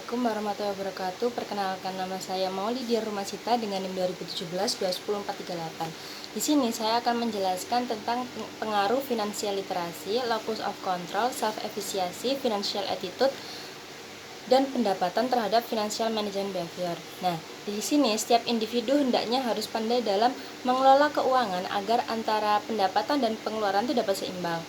Assalamualaikum warahmatullahi wabarakatuh. Perkenalkan, nama saya Maulidia Rumasita dengan NIM 2017-210-438. Di sini saya akan menjelaskan tentang pengaruh finansial literasi, locus of control, self-efficacy, financial attitude, dan pendapatan terhadap financial management behavior. Nah, di sini setiap individu hendaknya harus pandai dalam mengelola keuangan agar antara pendapatan dan pengeluaran itu dapat seimbang.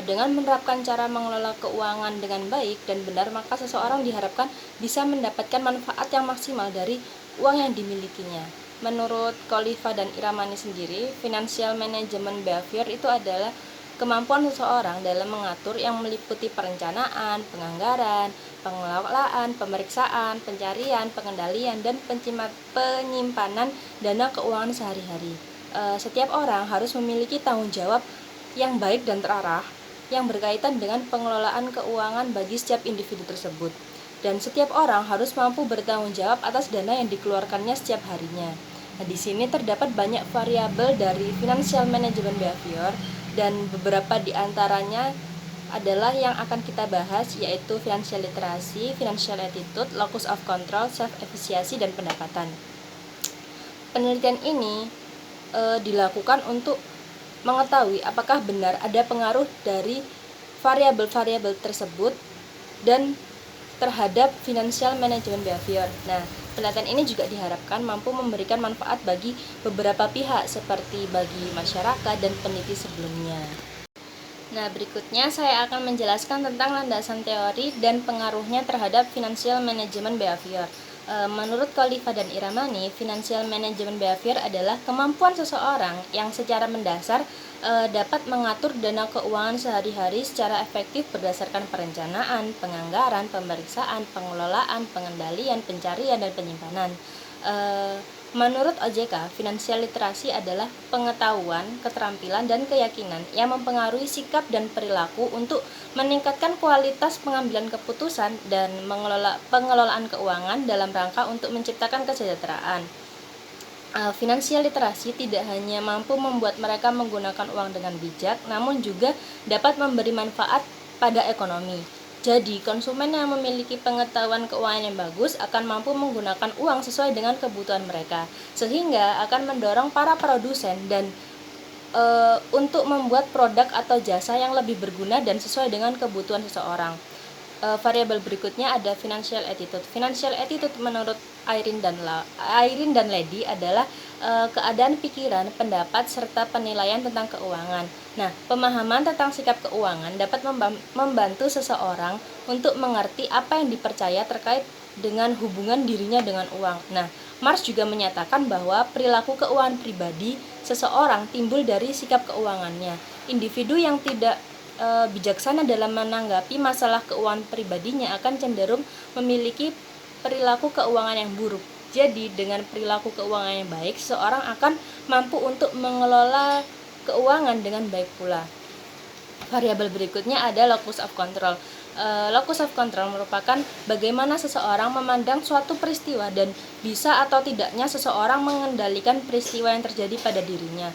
Dengan menerapkan cara mengelola keuangan dengan baik dan benar, maka seseorang diharapkan bisa mendapatkan manfaat yang maksimal dari uang yang dimilikinya. Menurut Khalifa dan Iramani sendiri, financial management behavior itu adalah kemampuan seseorang dalam mengatur yang meliputi perencanaan, penganggaran, pengelolaan, pemeriksaan, pencarian, pengendalian, dan penyimpanan dana keuangan sehari-hari. Setiap orang harus memiliki tanggung jawab yang baik dan terarah yang berkaitan dengan pengelolaan keuangan bagi setiap individu tersebut. Dan setiap orang harus mampu bertanggung jawab atas dana yang dikeluarkannya setiap harinya. Nah, di sini terdapat banyak variabel dari financial management behavior dan beberapa di antaranya adalah yang akan kita bahas, yaitu financial literacy, financial attitude, locus of control, self-efficacy, dan pendapatan. Penelitian ini dilakukan untuk mengetahui apakah benar ada pengaruh dari variabel-variabel tersebut dan terhadap financial management behavior. Nah, penelitian ini juga diharapkan mampu memberikan manfaat bagi beberapa pihak seperti bagi masyarakat dan peneliti sebelumnya. Nah, berikutnya saya akan menjelaskan tentang landasan teori dan pengaruhnya terhadap financial management behavior. Menurut Khalifa dan Iramani, financial management behavior adalah kemampuan seseorang yang secara mendasar dapat mengatur dana keuangan sehari-hari secara efektif berdasarkan perencanaan, penganggaran, pemeriksaan, pengelolaan, pengendalian, pencarian, dan penyimpanan. Menurut OJK, finansial literasi adalah pengetahuan, keterampilan, dan keyakinan yang mempengaruhi sikap dan perilaku untuk meningkatkan kualitas pengambilan keputusan dan pengelolaan keuangan dalam rangka untuk menciptakan kesejahteraan. Finansial literasi tidak hanya mampu membuat mereka menggunakan uang dengan bijak, namun juga dapat memberi manfaat pada ekonomi. Jadi, konsumen yang memiliki pengetahuan keuangan yang bagus akan mampu menggunakan uang sesuai dengan kebutuhan mereka, sehingga akan mendorong para produsen dan untuk membuat produk atau jasa yang lebih berguna dan sesuai dengan kebutuhan seseorang. Variabel berikutnya ada financial attitude. Financial attitude menurut Irene dan Lady adalah keadaan pikiran, pendapat, serta penilaian tentang keuangan. Nah, pemahaman tentang sikap keuangan dapat membantu seseorang untuk mengerti apa yang dipercaya terkait dengan hubungan dirinya dengan uang. Nah, Marx juga menyatakan bahwa perilaku keuangan pribadi seseorang timbul dari sikap keuangannya. Individu yang tidak bijaksana dalam menanggapi masalah keuangan pribadinya akan cenderung memiliki perilaku keuangan yang buruk. Jadi, dengan perilaku keuangan yang baik, seseorang akan mampu untuk mengelola keuangan dengan baik pula. Variabel berikutnya ada locus of control. Locus of control merupakan bagaimana seseorang memandang suatu peristiwa dan bisa atau tidaknya seseorang mengendalikan peristiwa yang terjadi pada dirinya.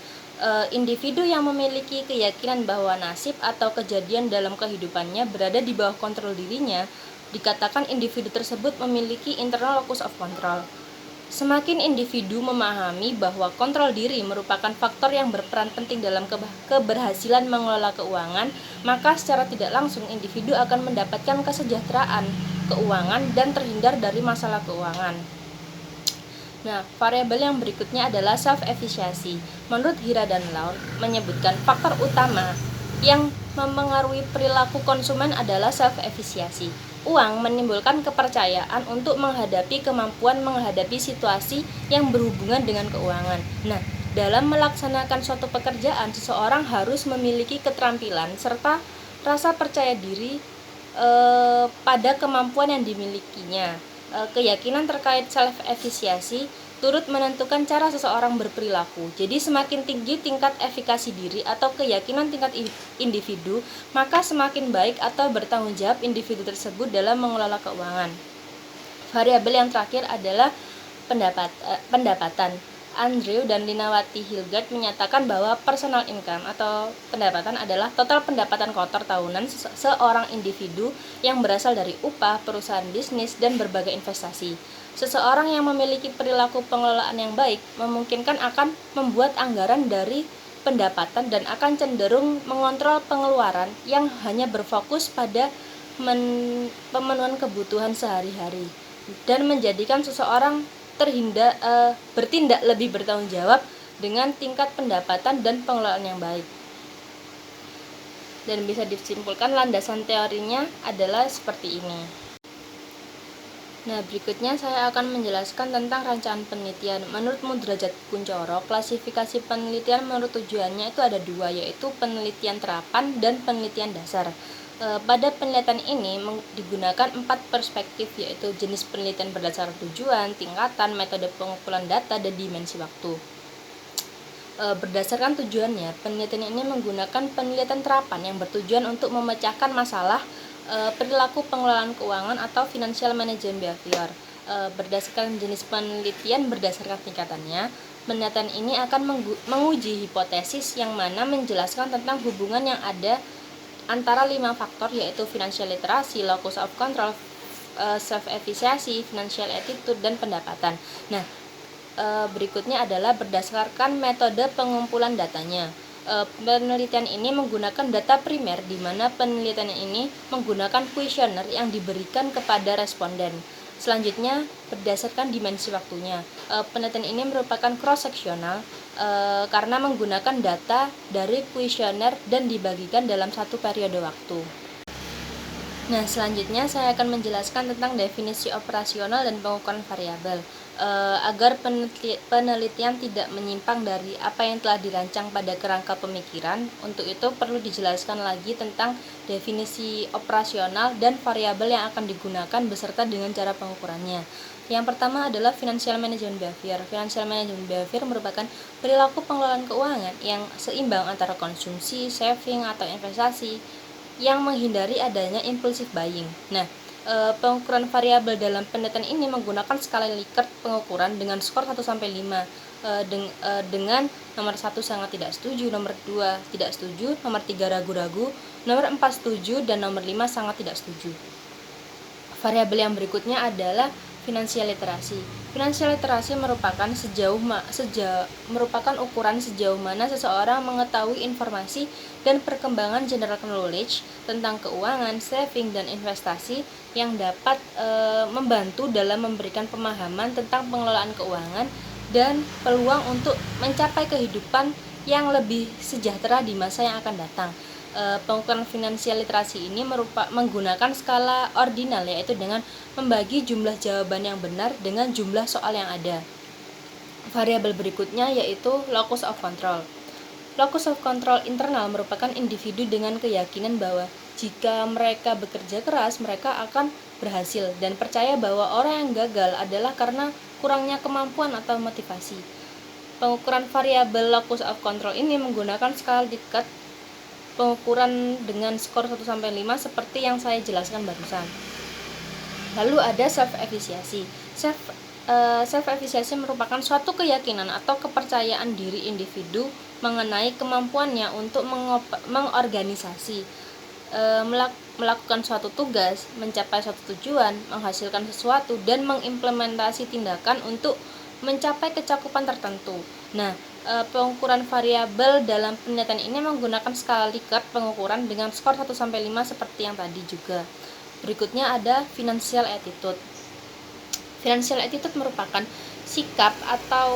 Individu yang memiliki keyakinan bahwa nasib atau kejadian dalam kehidupannya berada di bawah kontrol dirinya, dikatakan individu tersebut memiliki internal locus of control. Semakin individu memahami bahwa kontrol diri merupakan faktor yang berperan penting dalam keberhasilan mengelola keuangan, maka secara tidak langsung individu akan mendapatkan kesejahteraan keuangan dan terhindar dari masalah keuangan. Nah, variabel yang berikutnya adalah self-efficacy. Menurut Hira dan Laur menyebutkan faktor utama yang mempengaruhi perilaku konsumen adalah self-efficacy. Uang menimbulkan kepercayaan untuk kemampuan menghadapi situasi yang berhubungan dengan keuangan. Nah, dalam melaksanakan suatu pekerjaan, seseorang harus memiliki keterampilan serta rasa percaya diri pada kemampuan yang dimilikinya. Keyakinan terkait self-efficacy turut menentukan cara seseorang berperilaku. Jadi semakin tinggi tingkat efikasi diri atau keyakinan tingkat individu, maka semakin baik atau bertanggung jawab individu tersebut dalam mengelola keuangan. Variabel yang terakhir adalah pendapatan. Andrew dan Linawati Hilgard menyatakan bahwa personal income atau pendapatan adalah total pendapatan kotor tahunan seorang individu yang berasal dari upah, perusahaan bisnis, dan berbagai investasi. Seseorang yang memiliki perilaku pengelolaan yang baik memungkinkan akan membuat anggaran dari pendapatan dan akan cenderung mengontrol pengeluaran yang hanya berfokus pada pemenuhan kebutuhan sehari-hari dan menjadikan seseorang bertindak lebih bertanggung jawab dengan tingkat pendapatan dan pengelolaan yang baik. Dan bisa disimpulkan landasan teorinya adalah seperti ini. Nah, berikutnya saya akan menjelaskan tentang rancangan penelitian. Menurut Mudrajat Kuncoro, klasifikasi penelitian menurut tujuannya itu ada dua, yaitu penelitian terapan dan penelitian dasar. Pada penelitian ini digunakan 4 perspektif, yaitu jenis penelitian berdasar tujuan, tingkatan, metode pengumpulan data, dan dimensi waktu. Berdasarkan tujuannya, penelitian ini menggunakan penelitian terapan yang bertujuan untuk memecahkan masalah perilaku pengelolaan keuangan atau financial management behavior. Berdasarkan jenis penelitian berdasarkan tingkatannya, penelitian ini akan menguji hipotesis yang mana menjelaskan tentang hubungan yang ada antara 5 faktor, yaitu financial literacy, locus of control, self-efficacy, financial attitude, dan pendapatan. Nah, berikutnya adalah berdasarkan metode pengumpulan datanya. Penelitian ini menggunakan data primer, di mana penelitian ini menggunakan kuesioner yang diberikan kepada responden. Selanjutnya, berdasarkan dimensi waktunya, penelitian ini merupakan cross-sectional karena menggunakan data dari kuesioner dan dibagikan dalam satu periode waktu. Nah, selanjutnya saya akan menjelaskan tentang definisi operasional dan pengukuran variabel. Agar penelitian tidak menyimpang dari apa yang telah dirancang pada kerangka pemikiran, untuk itu perlu dijelaskan lagi tentang definisi operasional dan variabel yang akan digunakan beserta dengan cara pengukurannya. Yang pertama adalah financial management behavior. Financial management behavior merupakan perilaku pengelolaan keuangan yang seimbang antara konsumsi, saving, atau investasi yang menghindari adanya impulsive buying. Nah, pengukuran variabel dalam penelitian ini menggunakan skala Likert pengukuran dengan skor 1-5, dengan nomor 1 sangat tidak setuju, nomor 2 tidak setuju, nomor 3 ragu-ragu, nomor 4 setuju, dan nomor 5 sangat tidak setuju. Variabel yang berikutnya adalah finansial literasi. Finansial literasi merupakan ukuran sejauh mana seseorang mengetahui informasi dan perkembangan general knowledge tentang keuangan, saving, dan investasi yang dapat membantu dalam memberikan pemahaman tentang pengelolaan keuangan dan peluang untuk mencapai kehidupan yang lebih sejahtera di masa yang akan datang. Pengukuran finansial literasi ini menggunakan skala ordinal, yaitu dengan membagi jumlah jawaban yang benar dengan jumlah soal yang ada. Variabel berikutnya yaitu locus of control. Locus of control internal merupakan individu dengan keyakinan bahwa jika mereka bekerja keras, mereka akan berhasil, dan percaya bahwa orang yang gagal adalah karena kurangnya kemampuan atau motivasi. Pengukuran variabel locus of control ini menggunakan skala Likert pengukuran dengan skor 1-5 seperti yang saya jelaskan barusan. Lalu ada self-efficacy. Self-efficacy merupakan suatu keyakinan atau kepercayaan diri individu mengenai kemampuannya untuk mengorganisasi, melakukan suatu tugas, mencapai suatu tujuan, menghasilkan sesuatu, dan mengimplementasi tindakan untuk mencapai kecakupan tertentu. Nah, pengukuran variabel dalam penelitian ini menggunakan skala Likert pengukuran dengan skor 1-5 seperti yang tadi juga. Berikutnya ada financial attitude. Financial attitude merupakan sikap atau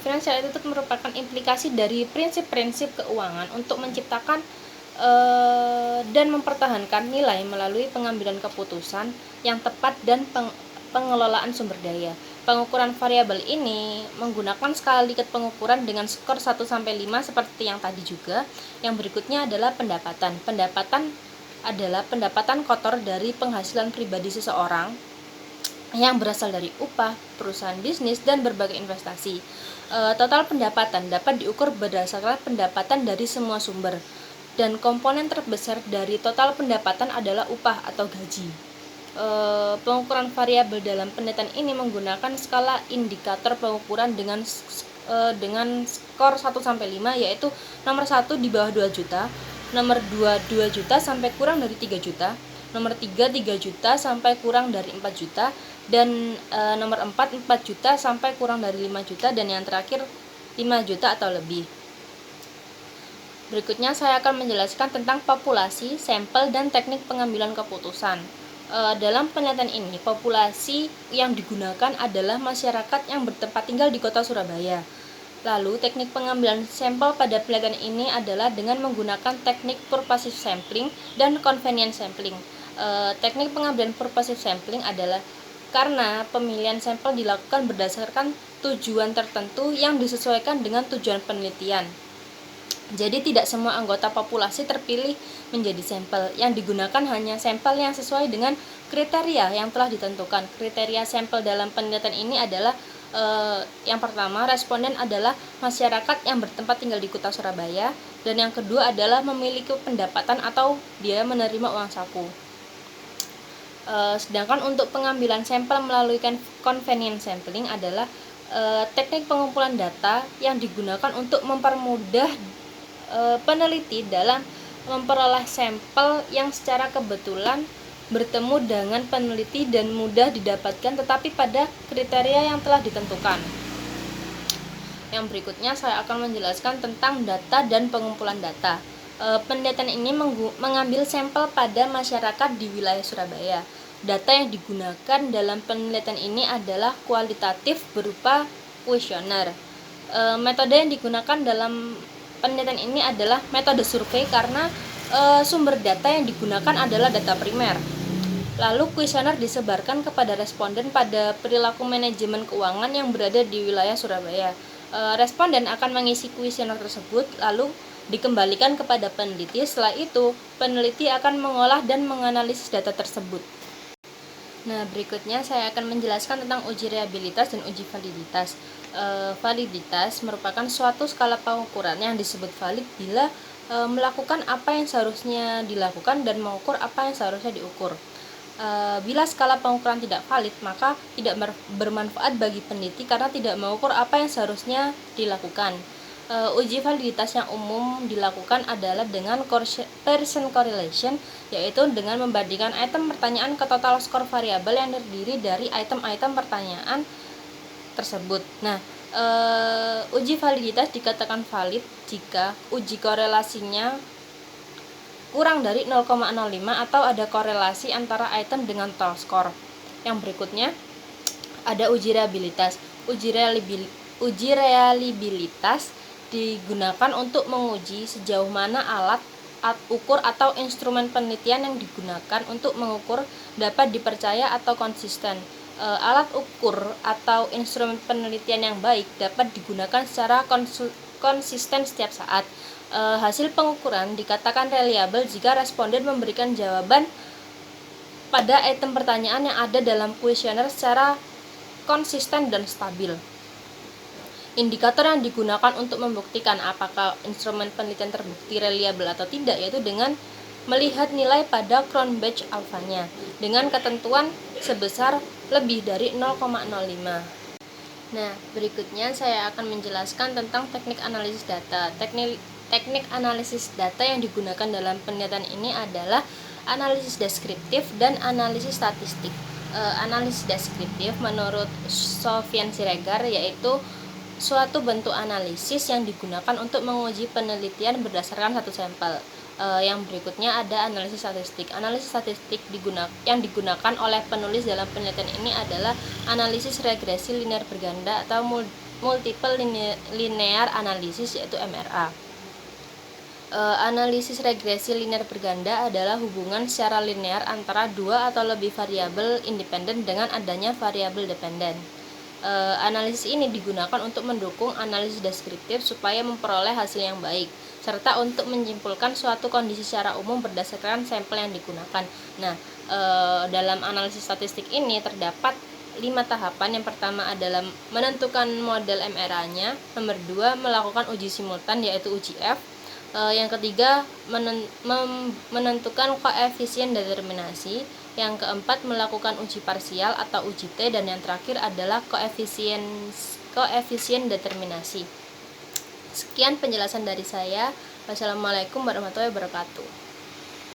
financial attitude merupakan implikasi dari prinsip-prinsip keuangan untuk menciptakan dan mempertahankan nilai melalui pengambilan keputusan yang tepat dan pengelolaan sumber daya. Pengukuran variabel ini menggunakan skala Likert pengukuran dengan skor 1-5 seperti yang tadi juga. Yang berikutnya adalah pendapatan. Pendapatan adalah pendapatan kotor dari penghasilan pribadi seseorang yang berasal dari upah, perusahaan bisnis, dan berbagai investasi. Total pendapatan dapat diukur berdasarkan pendapatan dari semua sumber, dan komponen terbesar dari total pendapatan adalah upah atau gaji. Pengukuran variabel dalam penelitian ini menggunakan skala indikator pengukuran dengan skor 1-5, yaitu nomor 1 di bawah 2 juta, nomor 2 2 juta sampai kurang dari 3 juta, nomor 3 3 juta sampai kurang dari 4 juta, dan nomor 4 4 juta sampai kurang dari 5 juta, dan yang terakhir 5 juta atau lebih. Berikutnya saya akan menjelaskan tentang populasi, sampel, dan teknik pengambilan keputusan. Dalam penelitian ini, populasi yang digunakan adalah masyarakat yang bertempat tinggal di kota Surabaya. Lalu, teknik pengambilan sampel pada penelitian ini adalah dengan menggunakan teknik purposive sampling dan convenience sampling. Teknik pengambilan purposive sampling adalah karena pemilihan sampel dilakukan berdasarkan tujuan tertentu yang disesuaikan dengan tujuan penelitian. Jadi tidak semua anggota populasi terpilih menjadi sampel. Yang digunakan hanya sampel yang sesuai dengan kriteria yang telah ditentukan. Kriteria sampel dalam penelitian ini adalah yang pertama, responden adalah masyarakat yang bertempat tinggal di kota Surabaya, dan yang kedua adalah memiliki pendapatan atau dia menerima uang saku. Sedangkan untuk pengambilan sampel melalui convenience sampling adalah teknik pengumpulan data yang digunakan untuk mempermudah peneliti dalam memperoleh sampel yang secara kebetulan bertemu dengan peneliti dan mudah didapatkan tetapi pada kriteria yang telah ditentukan. Yang berikutnya saya akan menjelaskan tentang data dan pengumpulan data. Penelitian ini mengambil sampel pada masyarakat di wilayah Surabaya. Data yang digunakan dalam penelitian ini adalah kualitatif berupa kuesioner. Metode yang digunakan dalam penelitian ini adalah metode survei karena sumber data yang digunakan adalah data primer. Lalu kuesioner disebarkan kepada responden pada perilaku manajemen keuangan yang berada di wilayah Surabaya. Responden akan mengisi kuesioner tersebut lalu dikembalikan kepada peneliti. Setelah itu, peneliti akan mengolah dan menganalisis data tersebut. Nah, berikutnya saya akan menjelaskan tentang uji reliabilitas dan uji validitas. Validitas merupakan suatu skala pengukuran yang disebut valid bila melakukan apa yang seharusnya dilakukan dan mengukur apa yang seharusnya diukur. Bila skala pengukuran tidak valid, maka tidak bermanfaat bagi peneliti karena tidak mengukur apa yang seharusnya dilakukan. Uji validitas yang umum dilakukan adalah dengan Pearson correlation, yaitu dengan membandingkan item pertanyaan ke total skor variabel yang terdiri dari item-item pertanyaan tersebut. Nah, uji validitas dikatakan valid jika uji korelasinya kurang dari 0,05 atau ada korelasi antara item dengan total skor. Yang berikutnya ada uji reliabilitas. Uji reliabilitas digunakan untuk menguji sejauh mana alat ukur atau instrumen penelitian yang digunakan untuk mengukur dapat dipercaya atau konsisten. Alat ukur atau instrumen penelitian yang baik dapat digunakan secara konsisten setiap saat. Hasil pengukuran dikatakan reliable jika responden memberikan jawaban pada item pertanyaan yang ada dalam kuesioner secara konsisten dan stabil. Indikator yang digunakan untuk membuktikan apakah instrumen penelitian terbukti reliable atau tidak yaitu dengan melihat nilai pada Cronbach alfanya dengan ketentuan sebesar lebih dari 0,05. Nah, berikutnya saya akan menjelaskan tentang teknik analisis data. Teknik analisis data yang digunakan dalam penelitian ini adalah analisis deskriptif dan analisis statistik. Analisis deskriptif menurut Sofyan Siregar yaitu suatu bentuk analisis yang digunakan untuk menguji penelitian berdasarkan satu sampel. Yang berikutnya ada analisis statistik. Analisis statistik yang digunakan oleh penulis dalam penelitian ini adalah analisis regresi linear berganda atau multiple linear analysis yaitu MRA. Analisis regresi linear berganda adalah hubungan secara linear antara dua atau lebih variabel independen dengan adanya variabel dependen. Analisis ini digunakan untuk mendukung analisis deskriptif supaya memperoleh hasil yang baik, serta untuk menyimpulkan suatu kondisi secara umum berdasarkan sampel yang digunakan. Nah, dalam analisis statistik ini terdapat 5 tahapan. Yang pertama adalah menentukan model MRA-nya, nomor 2 melakukan uji simultan yaitu uji F, yang ketiga menentukan koefisien determinasi, Yang keempat, melakukan uji parsial atau uji T, dan yang terakhir adalah koefisien determinasi. Sekian penjelasan dari saya. Wassalamualaikum warahmatullahi wabarakatuh.